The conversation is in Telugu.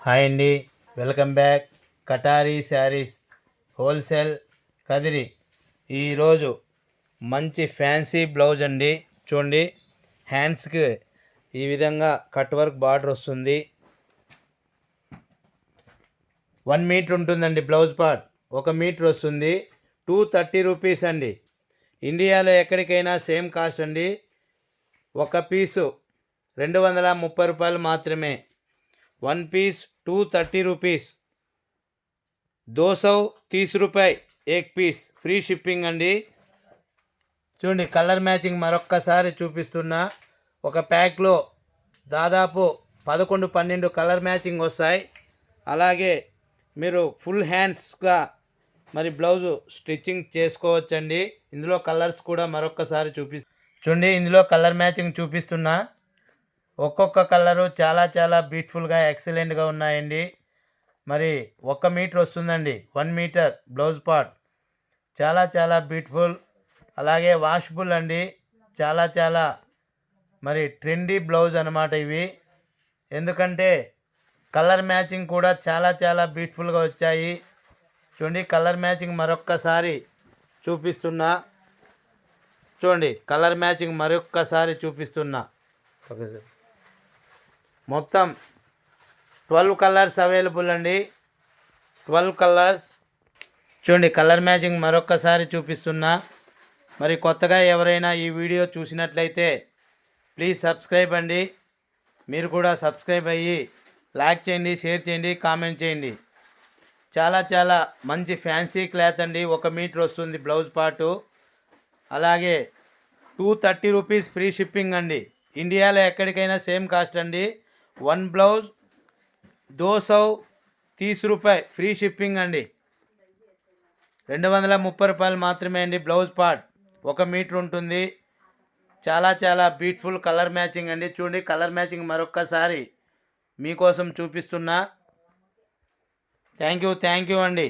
హాయ్ అండి, welcome back. కటారీ saris wholesale Kadiri. ఈరోజు మంచి ఫ్యాన్సీ బ్లౌజ్ అండి. చూడండి, హ్యాండ్స్కి ఈ విధంగా కట్ వర్క్ బార్డర్ వస్తుంది. 1 మీటర్ ఉంటుందండి బ్లౌజ్ పార్ట్. 1 మీటర్ వస్తుంది. 230 రూపీస్ అండి. ఇండియాలో ఎక్కడికైనా సేమ్ కాస్ట్ అండి. ఒక పీసు 230 రూపాయలు మాత్రమే. 1 पीस 230 रुपीस, 230 रुपये 1 पीस, ఫ్రీ షిప్పింగ్ అండి. చూడండి, కలర్ మ్యాచింగ్ మరొక్కసారి చూపిస్తున్నా. ఒక ప్యాక్లో దాదాపు 11-12 కలర్ మ్యాచింగ్ వస్తాయి. అలాగే మీరు ఫుల్ హ్యాండ్స్గా మరి బ్లౌజు స్టిచ్చింగ్ చేసుకోవచ్చండి. ఇందులో కలర్స్ కూడా మరొక్కసారి చూడండి, ఇందులో కలర్ మ్యాచింగ్ చూపిస్తున్నా. ఒక్కొక్క కలరు చాలా చాలా బ్యూటిఫుల్గా ఎక్సలెంట్గా ఉన్నాయండి. మరి 1 మీటర్ వస్తుందండి. 1 మీటర్ బ్లౌజ్ పార్ట్ చాలా చాలా బ్యూటిఫుల్. అలాగే వాషబుల్ అండి. చాలా చాలా మరి ట్రెండీ బ్లౌజ్ అనమాట ఇవి. ఎందుకంటే కలర్ మ్యాచింగ్ కూడా చాలా చాలా బ్యూటిఫుల్గా వచ్చాయి. చూడండి, కలర్ మ్యాచింగ్ మరొక్కసారి చూపిస్తున్నా. చూడండి, కలర్ మ్యాచింగ్ మరొక్కసారి చూపిస్తున్నా. మొత్తం 12 కలర్స్ అవైలబుల్ అండి. 12 కలర్స్. చూడండి, కలర్ మ్యాచింగ్ మరొక్కసారి చూపిస్తున్నా. మరి కొత్తగా ఎవరైనా ఈ వీడియో చూసినట్లయితే ప్లీజ్ సబ్స్క్రైబ్ అండి. మీరు కూడా సబ్స్క్రైబ్ అయ్యి లైక్ చేయండి, షేర్ చేయండి, కామెంట్ చేయండి. చాలా చాలా మంచి ఫ్యాన్సీ క్లాత్ అండి. 1 మీటర్ వస్తుంది బ్లౌజ్ పార్టు. అలాగే 230 రూపీస్ ఫ్రీ షిప్పింగ్ అండి. ఇండియాలో ఎక్కడికైనా సేమ్ కాస్ట్ అండి. 1 బ్లౌజ్ 230 రూపాయి ఫ్రీ షిప్పింగ్ అండి. 230 రూపాయలు మాత్రమే అండి. బ్లౌజ్ పార్ట్ 1 మీటర్ ఉంటుంది. చాలా చాలా బ్యూటిఫుల్ కలర్ మ్యాచింగ్ అండి. చూడండి, కలర్ మ్యాచింగ్ మరొక్కసారి మీకోసం చూపిస్తున్నా. థ్యాంక్ యూ అండి.